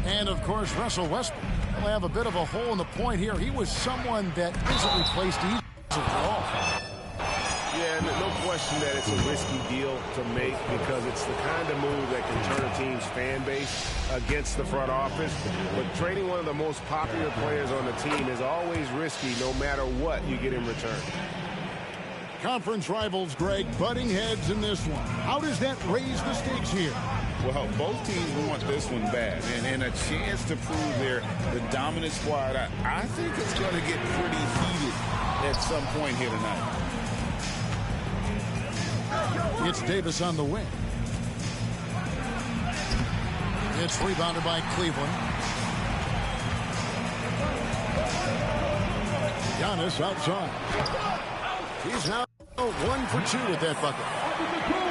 And, of course, Russell Westbrook will have a bit of a hole in the point here. He was someone that isn't replaced easily at all. Yeah, no question that it's a risky deal to make because it's the kind of move that can turn a team's fan base against the front office. But trading one of the most popular players on the team is always risky no matter what you get in return. Conference rivals, Greg, butting heads in this one. How does that raise the stakes here? Well, both teams want this one bad, and a chance to prove they're the dominant squad. I think it's going to get pretty heated at some point here tonight. It's Davis on the wing. It's rebounded by Cleveland. Giannis outside. He's now 1 for 2 with that bucket.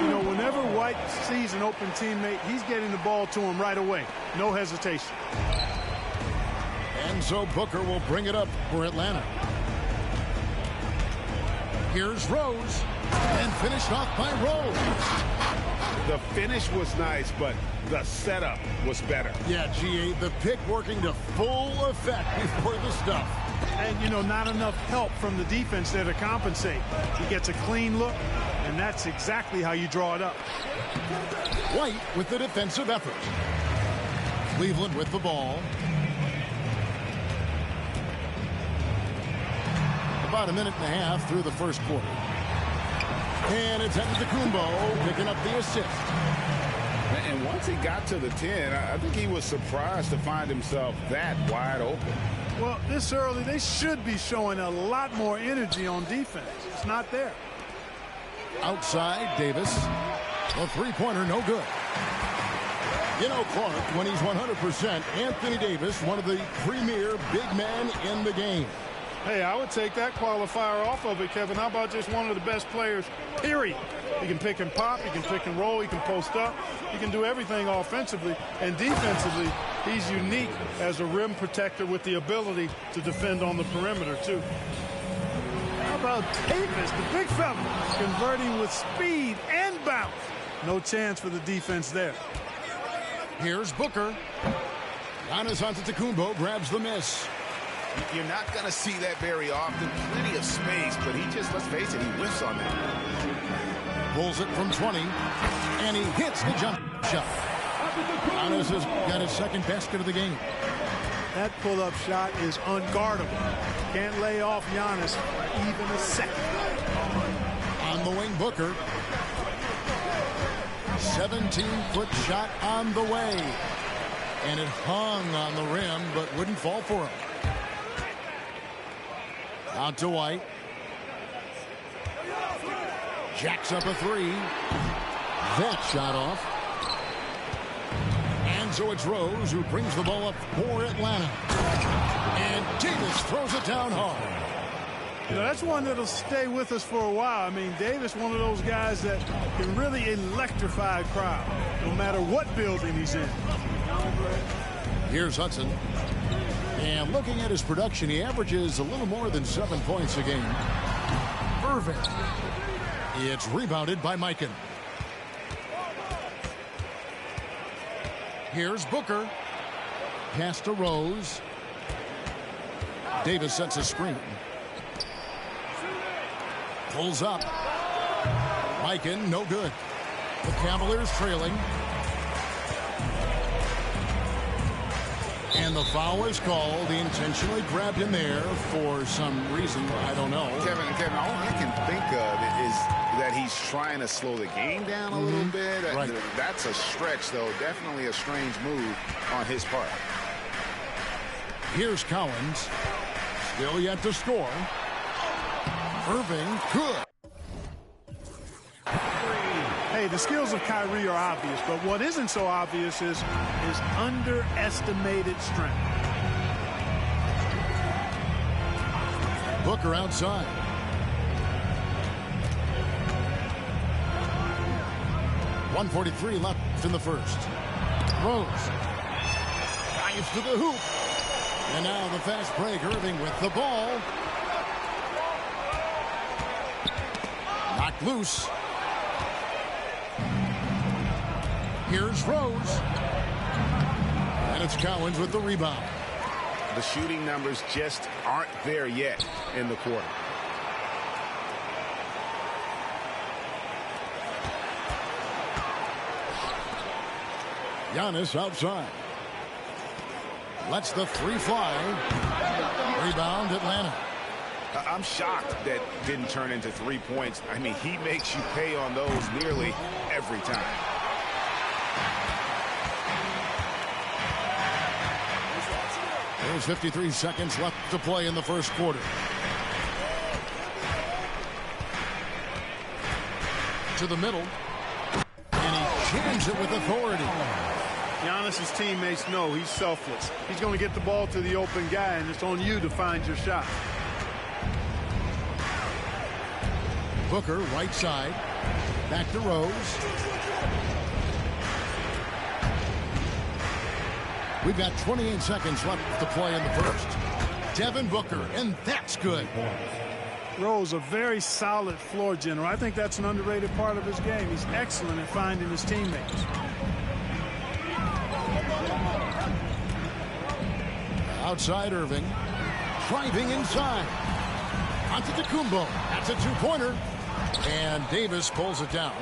You know, whenever White sees an open teammate, he's getting the ball to him right away. No hesitation. And so Booker will bring it up for Atlanta. Here's Rose. And finished off by Rose. The finish was nice, but the setup was better. Yeah, GA, the pick working to full effect before the stuff. And, you know, not enough help from the defense there to compensate. He gets a clean look, and that's exactly how you draw it up. White with the defensive effort. Cleveland with the ball. About a minute and a half through the first quarter. And it's Antetokounmpo picking up the assist. And once he got to the 10, I think he was surprised to find himself that wide open. Well, this early, they should be showing a lot more energy on defense. It's not there. Outside, Davis. A three-pointer, no good. You know, Clark, when he's 100%, Anthony Davis, one of the premier big men in the game. Hey, I would take that qualifier off of it, Kevin. How about just one of the best players, period? He can pick and pop, he can pick and roll, he can post up, he can do everything offensively. And defensively, he's unique as a rim protector with the ability to defend on the perimeter, too. How about Davis, the big fella, converting with speed and bounce? No chance for the defense there. Here's Booker. Giannis Antetokounmpo grabs the miss. You're not going to see that very often. Plenty of space, but he just, let's face it, he whiffs on that. Pulls it from 20, and he hits the jump shot. Giannis has got his second basket of the game. That pull-up shot is unguardable. Can't lay off Giannis for even a second. On the wing, Booker. 17-foot shot on the way. And it hung on the rim, but wouldn't fall for him. Out to White. Jacks up a three. That shot off. And so it's Rose who brings the ball up for Atlanta. And Davis throws it down hard. You know, that's one that'll stay with us for a while. I mean, Davis, one of those guys that can really electrify a crowd, no matter what building he's in. Here's Hudson. And looking at his production, he averages a little more than 7 points a game. Irving. It's rebounded by Mikan. Here's Booker. Pass to Rose. Davis sets a screen. Pulls up. Mikan, no good. The Cavaliers trailing. And the foul is called. He intentionally grabbed him there for some reason. I don't know. Kevin, all I can think of is that he's trying to slow the game down a little bit. Right. That's a stretch, though. Definitely a strange move on his part. Here's Collins. Still yet to score. Irving, good. Hey, the skills of Kyrie are obvious, but what isn't so obvious is his underestimated strength. Booker outside. .143 left in the first. Rose. Drives to the hoop. And now the fast break. Irving with the ball. Knocked loose. Here's Rose. And it's Cowens with the rebound. The shooting numbers just aren't there yet in the quarter. Giannis outside. Lets the three fly. Rebound Atlanta. I'm shocked that didn't turn into 3 points. I mean, he makes you pay on those nearly every time. There's 53 seconds left to play in the first quarter. To the middle. And he jams it with authority. Giannis's teammates know he's selfless. He's going to get the ball to the open guy, and it's on you to find your shot. Booker, right side. Back to Rose. We've got 28 seconds left to play in the first. Devin Booker, and that's good. Rose, a very solid floor general. I think that's an underrated part of his game. He's excellent at finding his teammates. Outside Irving. Driving inside. Antetokounmpo. That's a two-pointer. And Davis pulls it down.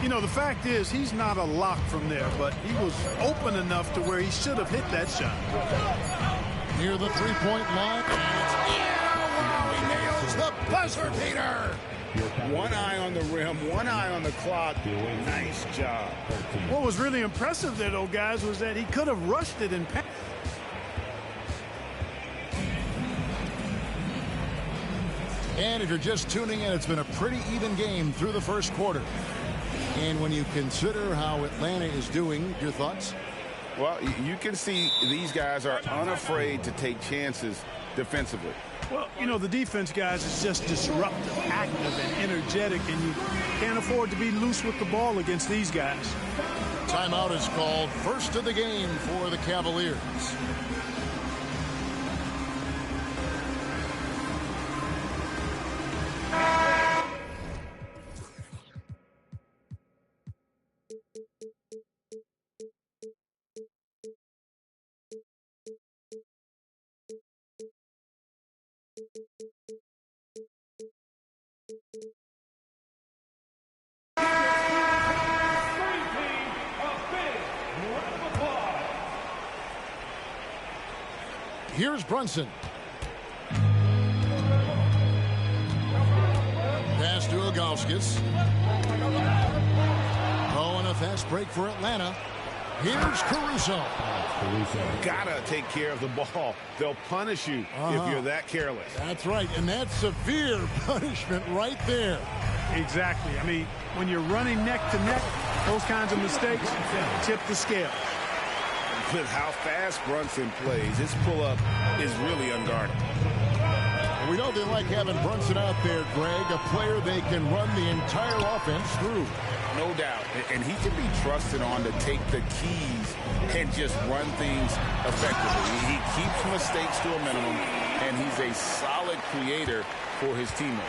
You know, the fact is, he's not a lock from there, but he was open enough to where he should have hit that shot. Near the three-point line. He nails the buzzer beater. One eye on the rim, one eye on the clock. Nice job. What was really impressive there, though, guys, was that he could have rushed it and passed. And if you're just tuning in, it's been a pretty even game through the first quarter. And when you consider how Atlanta is doing, your thoughts? Well, you can see these guys are unafraid to take chances defensively. Well, you know, the defense, guys, is just disruptive, active, and energetic, and you can't afford to be loose with the ball against these guys. Timeout is called. First of the game for the Cavaliers. Here's Brunson. Pass to Ilgauskas. Oh, and a fast break for Atlanta. Here's Caruso. Gotta take care of the ball. They'll punish you if you're that careless. That's right, and that's severe punishment right there. Exactly. I mean, when you're running neck to neck, those kinds of mistakes tip the scale. With how fast Brunson plays, his pull-up is really unguarded. And we know they like having Brunson out there, Greg, a player they can run the entire offense through. No doubt. And he can be trusted on to take the keys and just run things effectively. He keeps mistakes to a minimum, and he's a solid creator for his teammates.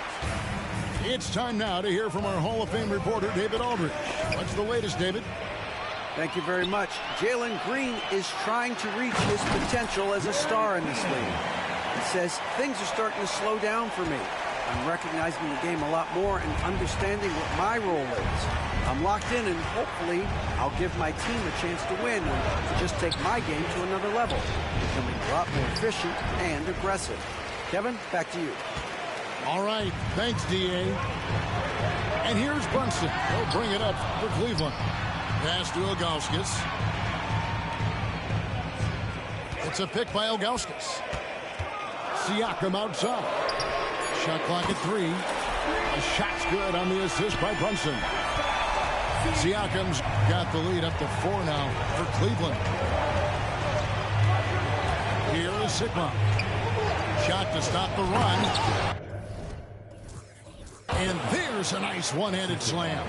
It's time now to hear from our Hall of Fame reporter, David Aldridge. What's the latest, David? Thank you very much. Jalen Green is trying to reach his potential as a star in this league. He says, things are starting to slow down for me. I'm recognizing the game a lot more and understanding what my role is. I'm locked in, and hopefully I'll give my team a chance to win and just take my game to another level, becoming a lot more efficient and aggressive. Kevin, back to you. All right. Thanks, D.A. And here's Brunson. He'll bring it up for Cleveland. Pass to Ilgauskas. It's a pick by Ilgauskas. Siakam outside. Shot clock at 3. A shot's good on the assist by Brunson. Siakam's got the lead up to 4 now for Cleveland. Here is Sigma. Shot to stop the run. And there's a nice one-handed slam.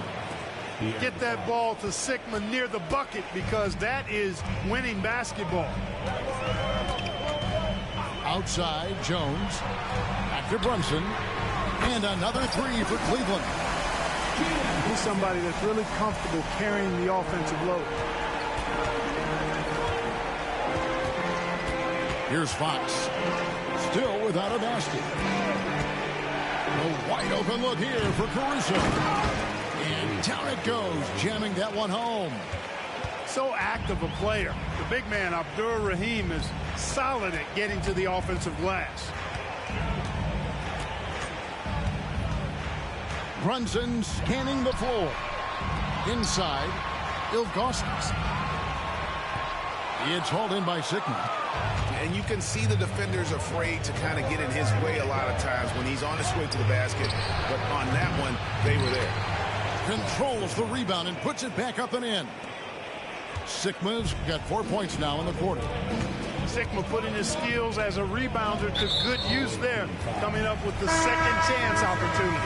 Get that ball to Sigma near the bucket, because that is winning basketball. Outside, Jones. Back to Brunson. And another 3 for Cleveland. He's somebody that's really comfortable carrying the offensive load. Here's Fox. Still without a basket. A wide open look here for Caruso. And down it goes, jamming that one home. So active a player. The big man, Abdur Rahim, is solid at getting to the offensive glass. Brunson scanning the floor. Inside, Ilgauskas. It's hauled in by Sigma. And you can see the defenders afraid to kind of get in his way a lot of times when he's on his way to the basket. But on that one, they were there. Controls the rebound and puts it back up and in. Sigma's got 4 points now in the quarter. Sigma putting his skills as a rebounder to good use there, coming up with the second chance opportunity.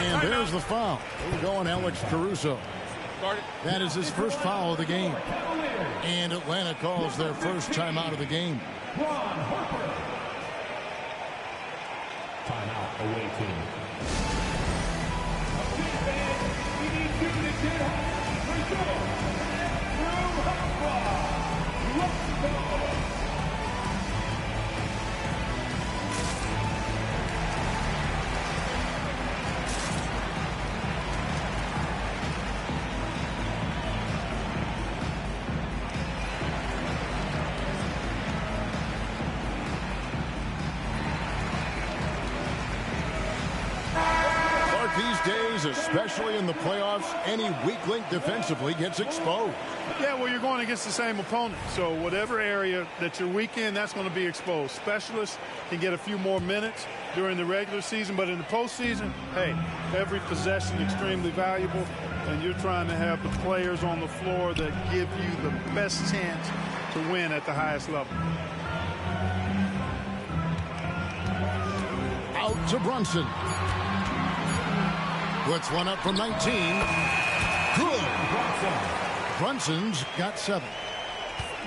And there's the foul. We're going Alex Caruso. That is his first foul of the game. And Atlanta calls their first timeout of the game. Timeout away team. Especially in the playoffs, any weak link defensively gets exposed. Yeah, well, you're going against the same opponent. So whatever area that you're weak in, that's going to be exposed. Specialists can get a few more minutes during the regular season, but in the postseason, hey, every possession extremely valuable, and you're trying to have the players on the floor that give you the best chance to win at the highest level. Out to Brunson. Puts one up from 19. Good. Brunson's got 7.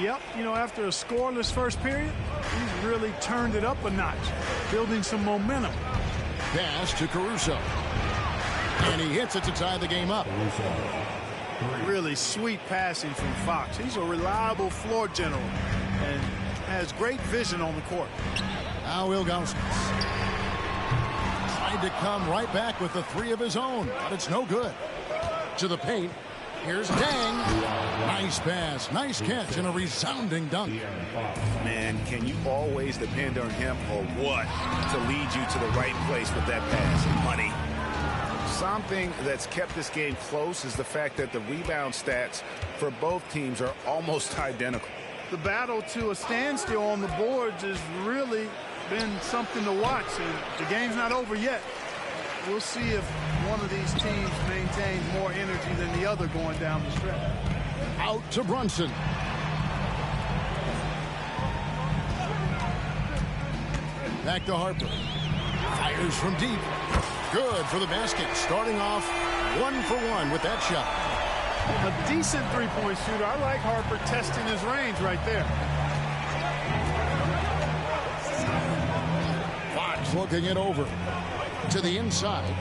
Yep, you know, after a scoreless first period, he's really turned it up a notch, building some momentum. Pass to Caruso. And he hits it to tie the game up. Really sweet passing from Fox. He's a reliable floor general and has great vision on the court. Now Ilgauskas. Tried to come right back with the 3 of his own, but it's no good. To the paint. Here's Dang. Nice pass, nice catch, and a resounding dunk. Man, can you always depend on him or what to lead you to the right place with that pass? Money. Something that's kept this game close is the fact that the rebound stats for both teams are almost identical. The battle to a standstill on the boards has really been something to watch, and the game's not over yet. We'll see if one of these teams maintains more energy than the other going down the stretch. Out to Brunson. Back to Harper. Fires from deep. Good for the basket. Starting off 1 for 1 with that shot. A decent three-point shooter. I like Harper testing his range right there. Fox looking it over to the inside.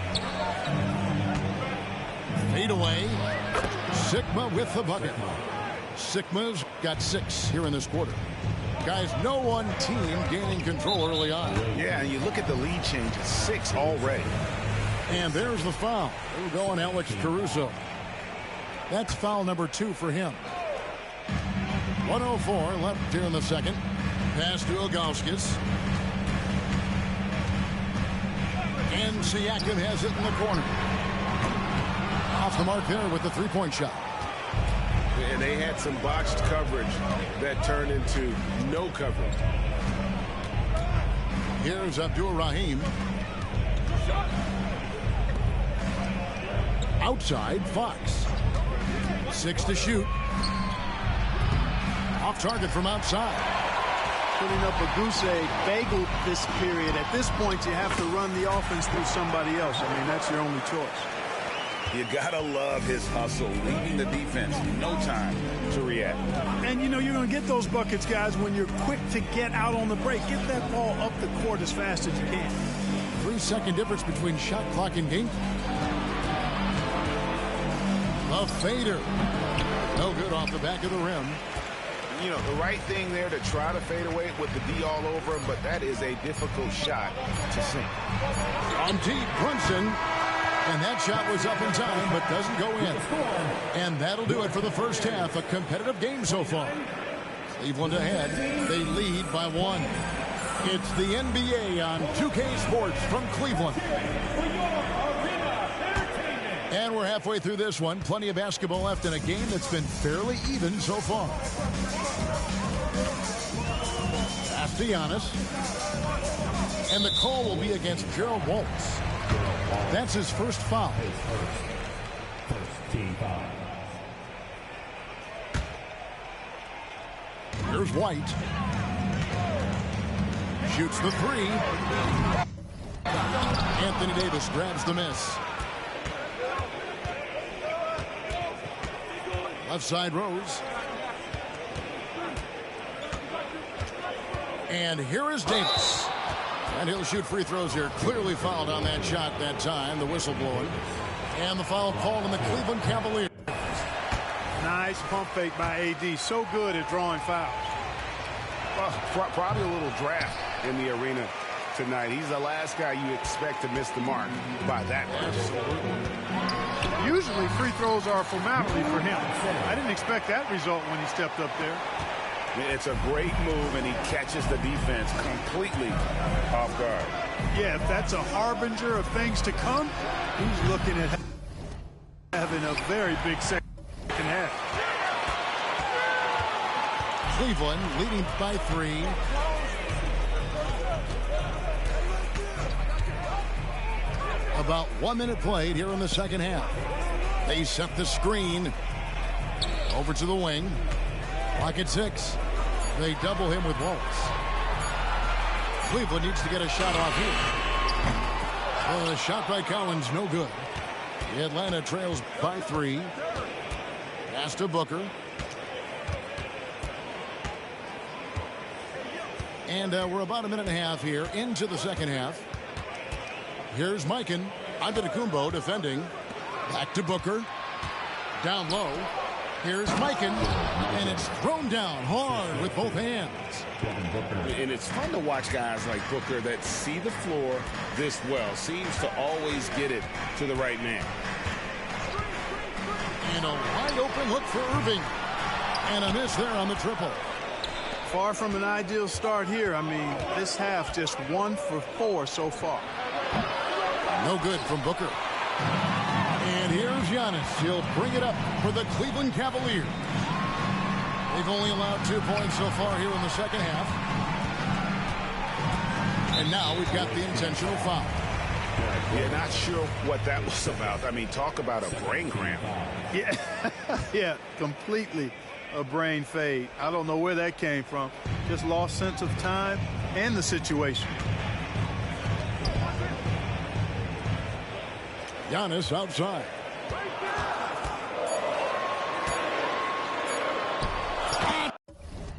Fade away. Sigma with the bucket. Sigma's got 6 here in this quarter. Guys, no one team gaining control early on. Yeah, and you look at the lead change, it's 6 already. And there's the foul. We're going Alex Caruso. That's foul number 2 for him. 1:04 left here in the second. Pass to Ilgauskas. And Siakam has it in the corner. Off the mark there with the three-point shot. And they had some botched coverage that turned into no coverage. Here's Abdur Rahim. Outside, Fox. 6 to shoot. Off target from outside. Putting up a goose egg bagel this period. At this point, you have to run the offense through somebody else. I mean, that's your only choice. You gotta love his hustle, leaving the defense no time to react. And, you know, you're going to get those buckets, guys, when you're quick to get out on the break. Get that ball up the court as fast as you can. 3-second difference between shot clock and game. A fader. No good off the back of the rim. you know, the right thing there to try to fade away with the D all over him, but that is a difficult shot to sink. On deep, Brunson. And that shot was up in time, but doesn't go in. And that'll do it for the first half. A competitive game so far. Cleveland ahead. They lead by 1. It's the NBA on 2K Sports from Cleveland. And we're halfway through this one. Plenty of basketball left in a game that's been fairly even so far. Pass to Giannis. And the call will be against Gerald Waltz. That's his first foul. Here's White. Shoots the 3. Anthony Davis grabs the miss. Left side Rose. And here is Davis. And he'll shoot free throws here. Clearly fouled on that shot that time. The whistle blowing. And the foul called on the Cleveland Cavaliers. Nice pump fake by AD. So good at drawing fouls. Well, probably a little draft in the arena tonight. He's the last guy you expect to miss the mark by that much. Usually free throws are a formality for him. I didn't expect that result when he stepped up there. It's a great move, and he catches the defense completely off guard. Yeah, if that's a harbinger of things to come, he's looking at having a very big second half. Cleveland leading by 3. About 1 minute played here in the second half. They set the screen over to the wing. Clock at 6. They double him with Waltz. Cleveland needs to get a shot off here. A shot by Collins, no good. Atlanta trails by 3. Pass to Booker. And we're about a minute and a half here into the second half. Here's Mikan. Antetokounmpo defending. Back to Booker. Down low. Here's Mikan. And it's thrown down hard with both hands. And it's fun to watch guys like Booker that see the floor this well. Seems to always get it to the right man. And a wide open look for Irving. And a miss there on the triple. Far from an ideal start here. I mean, this half just 1 for 4 so far. No good from Booker. And here's Giannis. He'll bring it up for the Cleveland Cavaliers. They've only allowed 2 points so far here in the second half. And now we've got the intentional foul. Yeah, not sure what that was about. I mean, talk about a brain cramp. Yeah, yeah, completely a brain fade. I don't know where that came from. Just lost sense of time and the situation. Giannis outside.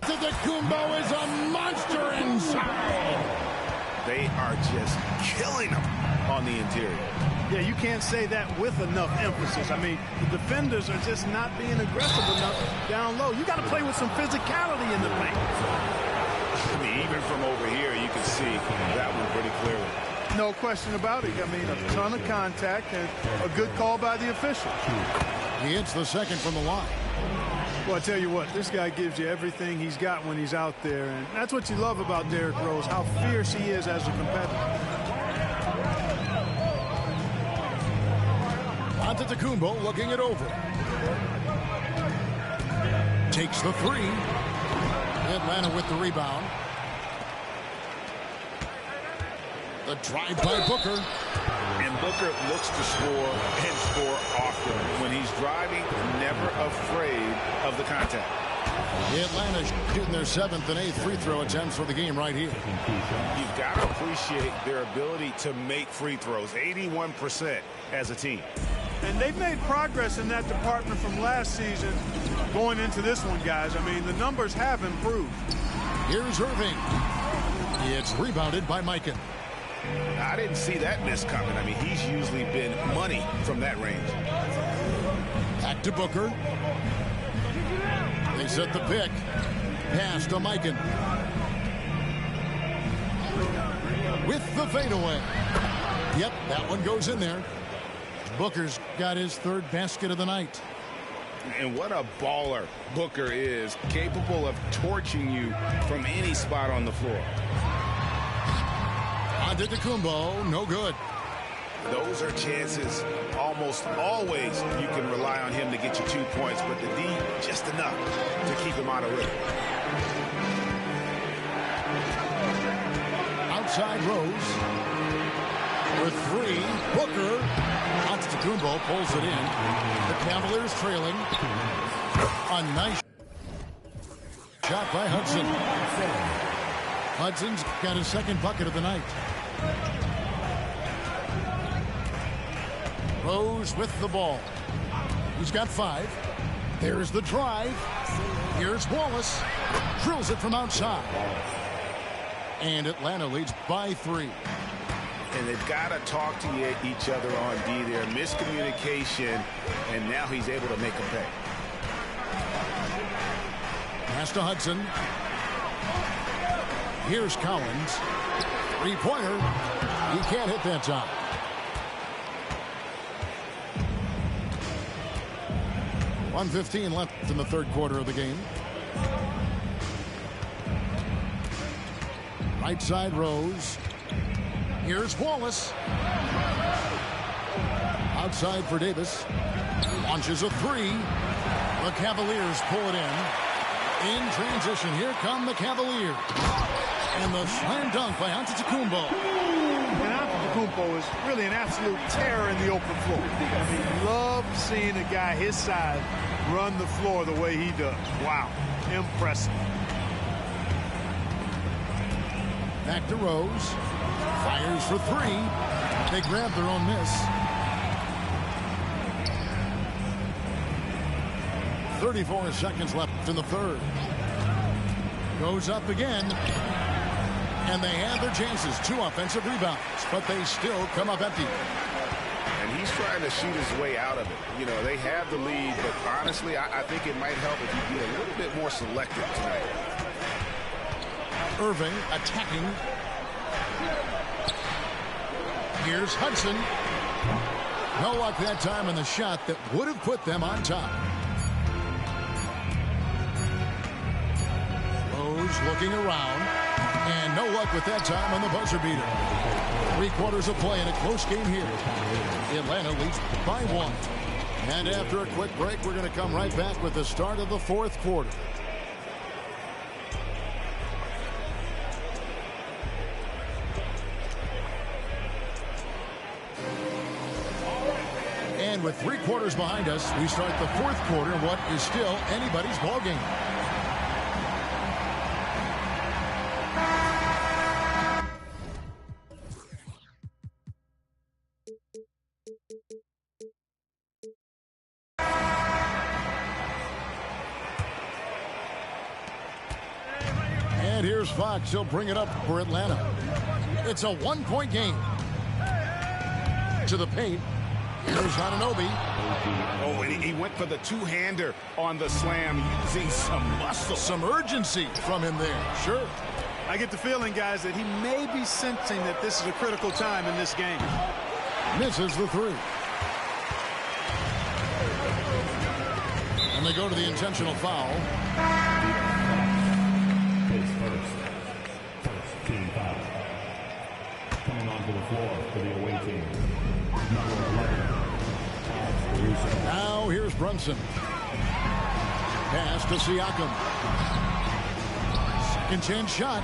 Antetokounmpo is a monster inside. They are just killing them on the interior. Yeah, you can't say that with enough emphasis. I mean, the defenders are just not being aggressive enough down low. You got to play with some physicality in the paint. I mean, even from over here, you can see that one pretty clearly. No question about it. I mean, a ton of contact and a good call by the official. He hits the second from the line. Well, I tell you what, this guy gives you everything he's got when he's out there. And that's what you love about Derrick Rose, how fierce he is as a competitor. Antetokounmpo looking it over. Takes the 3. Atlanta with the rebound. The drive by Booker. And Booker looks to score and score often. When he's driving, never afraid of the contact. Atlanta shooting their 7th and 8th free throw attempts for the game right here. You've got to appreciate their ability to make free throws. 81% as a team. And they've made progress in that department from last season going into this one, guys. I mean, the numbers have improved. Here's Irving. It's rebounded by Mikan. I didn't see that miss coming. I mean, he's usually been money from that range. Back to Booker. They set the pick. Pass to Mikan. With the fadeaway. Yep, that one goes in there. Booker's got his third basket of the night. And what a baller Booker is, capable of torching you from any spot on the floor. Antetokounmpo, no good. Those are chances almost always you can rely on him to get you 2 points, but the D just enough to keep him out of rhythm. Outside Rose. For three, Booker. Antetokounmpo pulls it in. The Cavaliers trailing. A nice shot by Hudson. Hudson's got his second bucket of the night. Rose with the ball. He's got 5. There's the drive. Here's Wallace. Drills it from outside. And Atlanta leads by 3. And they've got to talk to each other on D there. Miscommunication, and now he's able to make a pay. Pass to Hudson. Here's Collins. Three-pointer. He can't hit that time. .115 left in the third quarter of the game. Right side Rose. Here's Wallace. Outside for Davis. Launches a 3. The Cavaliers pull it in. In transition, here come the Cavaliers. And the slam dunk by Antetokounmpo. And Antetokounmpo is really an absolute terror in the open floor. I mean, love seeing a guy his size run the floor the way he does. Wow, impressive. Back to Rose. Fires for 3. They grab their own miss. 34 seconds left in the third. Goes up again. And they have their chances. 2 offensive rebounds. But they still come up empty. And he's trying to shoot his way out of it. You know, they have the lead, but honestly, I think it might help if you be a little bit more selective tonight. Irving attacking. Here's Hudson. No luck that time in the shot that would have put them on top. Rose looking around. And no luck with that time on the buzzer beater. 3 quarters of play in a close game here. Atlanta leads by 1. And after a quick break, we're going to come right back with the start of the fourth quarter. And with 3 quarters behind us, we start the fourth quarter in what is still anybody's ball game. And here's Fox. He'll bring it up for Atlanta. It's a 1-point game. To the paint. Here's Anunoby. Oh, and he went for the two-hander on the slam, using some muscle. Some urgency from him there. Sure. I get the feeling, guys, that he may be sensing that this is a critical time in this game. Misses the 3. And they go to the intentional foul. First team foul. Coming onto the floor for the away team. Number 11. Now here's Brunson. Pass to Siakam. Second chance shot.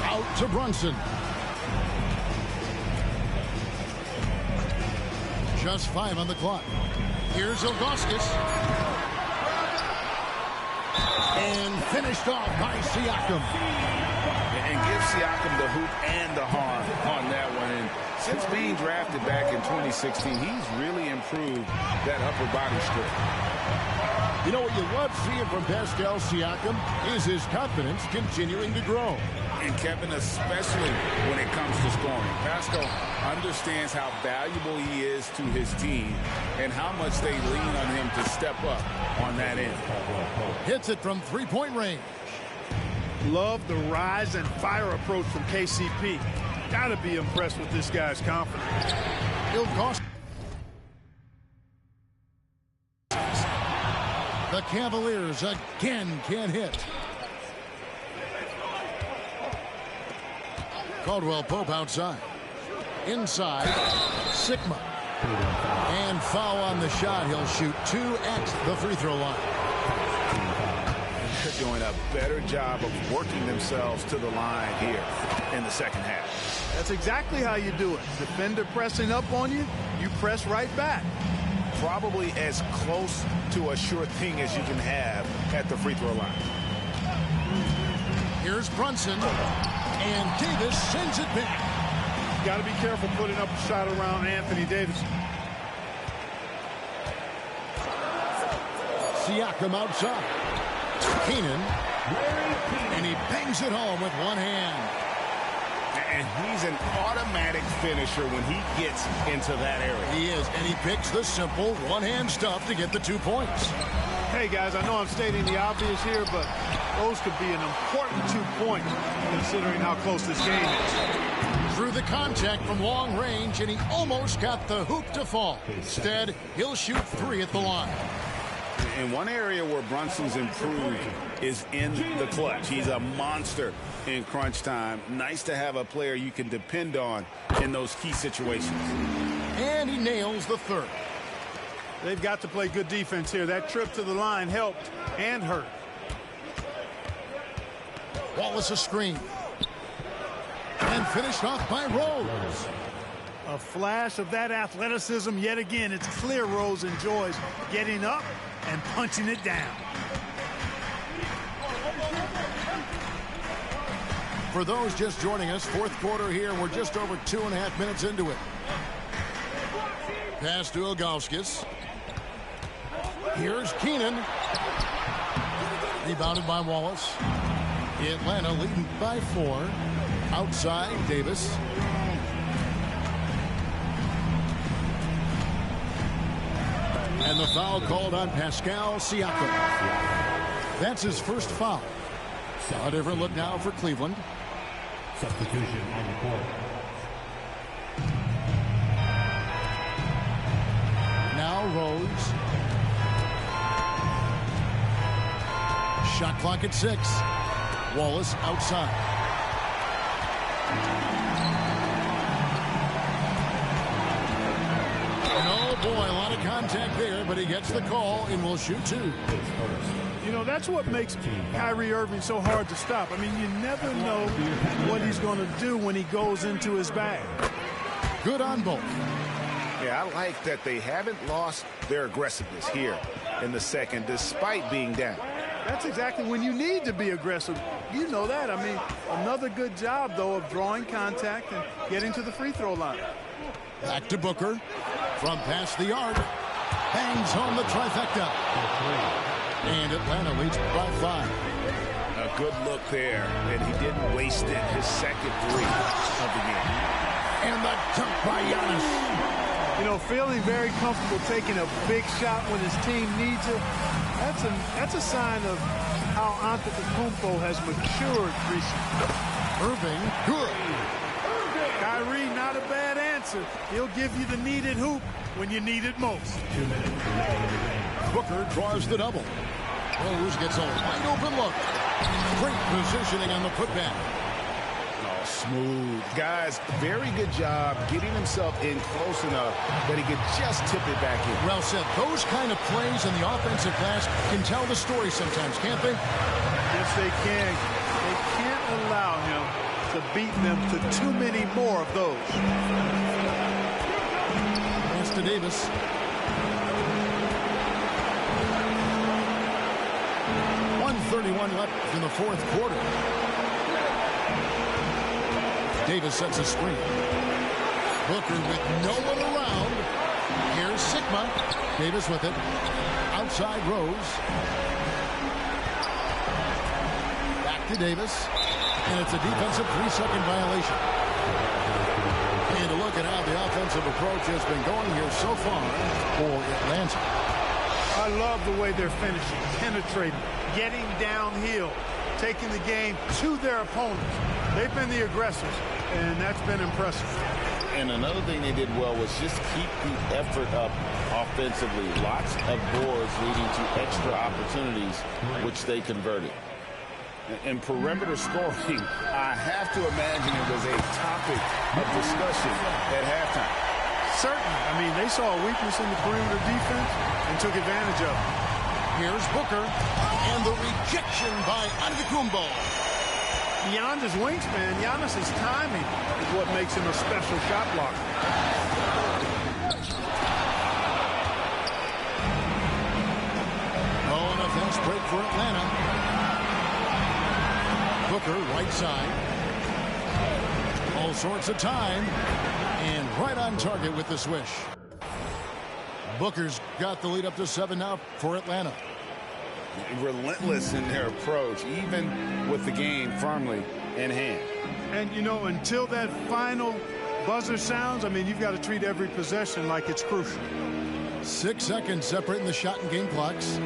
Out to Brunson. Just 5 on the clock. Here's Ilgauskas. And finished off by Siakam. And give Siakam the hoop and the harm on that one. And since being drafted back in 2016, he's really improved that upper body strength. You know what you love seeing from Pascal Siakam is his confidence continuing to grow. And Kevin, especially when it comes to scoring. Pascal understands how valuable he is to his team and how much they lean on him to step up on that end. Hits it from 3-point range. Love the rise and fire approach from KCP. Gotta be impressed with this guy's confidence. He'll cost. The Cavaliers again can't hit. Caldwell Pope outside. Inside, Sigma. And foul on the shot. He'll shoot 2 at the free throw line. They're doing a better job of working themselves to the line here in the second half. That's exactly how you do it. Defender pressing up on you, you press right back. Probably as close to a sure thing as you can have at the free throw line. Here's Brunson. And Davis sends it back. Got to be careful putting up a shot around Anthony Davis. Siakam outside. Keenan. And he bangs it home with one hand. And he's an automatic finisher when he gets into that area. He is, and he picks the simple one-hand stuff to get the 2 points. Hey, guys, I know I'm stating the obvious here, but those could be an important 2 points considering how close this game is. Through the contact from long range, and he almost got the hoop to fall. Instead, he'll shoot 3 at the line. In one area where Brunson's improved is in the clutch. He's a monster in crunch time. Nice to have a player you can depend on in those key situations. And he nails the 3rd. They've got to play good defense here. That trip to the line helped and hurt. Wallace a screen. And finished off by Rose. A flash of that athleticism yet again. It's clear Rose enjoys getting up and punching it down. For those just joining us, 4th quarter here. We're just over 2.5 minutes into it. Pass to Ilgauskas. Here's Keenan. Rebounded by Wallace. Atlanta leading by 4. Outside, Davis. And the foul called on Pascal Siakam. That's his first foul. A different look now for Cleveland. Substitution on the court. Now Rose. Shot clock at 6. Wallace outside. And oh boy, a lot of contact there, but he gets the call and will shoot 2. You know, that's what makes Kyrie Irving so hard to stop. I mean, you never know what he's going to do when he goes into his bag. Good on both. Yeah, I like that they haven't lost their aggressiveness here in the second, despite being down. That's exactly when you need to be aggressive. You know that. I mean, another good job, though, of drawing contact and getting to the free throw line. Back to Booker. From past the arc. Bangs home the trifecta. And Atlanta leads by 5. A good look there, and he didn't waste it. His second 3 of the game. And the dunk by Giannis. You know, feeling very comfortable taking a big shot when his team needs it. That's a sign of how Antetokounmpo has matured recently. Irving, good. Kyrie, not a bad answer. He'll give you the needed hoop when you need it most. 2 minutes remaining in the game. Booker draws the double. Rose gets a wide open look. Great positioning on the putback. Oh, smooth. Guys, very good job getting himself in close enough that he could just tip it back in. Well said. Those kind of plays in the offensive glass can tell the story sometimes, can't they? Yes, they can. They can't allow him to beat them to too many more of those. Pass to Davis. .31 left in the 4th quarter. Davis sets a screen. Booker with no one around. Here's Sigma. Davis with it. Outside Rose. Back to Davis. And it's a defensive 3-second violation. And to look at how the offensive approach has been going here so far for Atlanta. I love the way they're finishing, penetrating, getting downhill, taking the game to their opponents. They've been the aggressors, and that's been impressive. And another thing they did well was just keep the effort up offensively. Lots of boards leading to extra opportunities, which they converted. In perimeter scoring, I have to imagine it was a topic of discussion at halftime. Certainly. I mean, they saw a weakness in the perimeter defense and took advantage of it. Here's Booker, and the rejection by Antetokounmpo. Beyond his wingspan, Giannis's timing is what makes him a special shot blocker. Oh, an offense break for Atlanta. Booker, right side. All sorts of time. And right on target with the swish. Booker's got the lead up to 7 now for Atlanta. Relentless in their approach, even with the game firmly in hand. And, you know, until that final buzzer sounds, I mean, you've got to treat every possession like it's crucial. 6 seconds separating the shot and game clocks.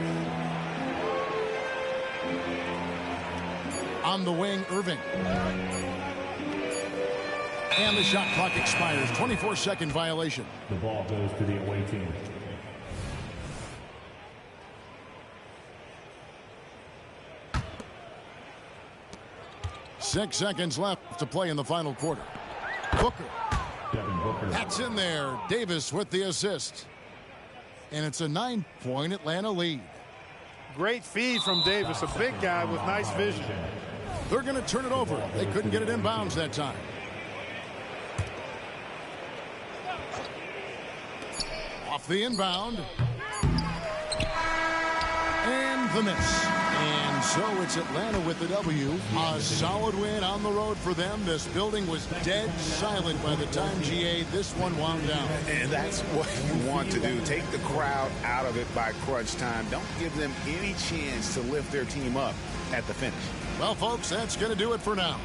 On the wing, Irving. And the shot clock expires. 24-second violation. The ball goes to the away team. Six seconds left to play in the final quarter. Booker. Devin Booker. That's in there. Davis with the assist. And it's a 9-point Atlanta lead. Great feed from Davis, a big guy with nice vision. They're going to turn it over. They couldn't get it inbounds that time. Off the inbound. And the miss. And so it's Atlanta with the W. A solid win on the road for them. This building was dead silent by the time, GA, this one wound down. And that's what you want to do. Take the crowd out of it by crunch time. Don't give them any chance to lift their team up at the finish. Well, folks, that's going to do it for now.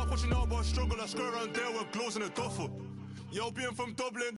What you know about struggle, I skirt around there with glows in a duffel. Yo, being from Dublin.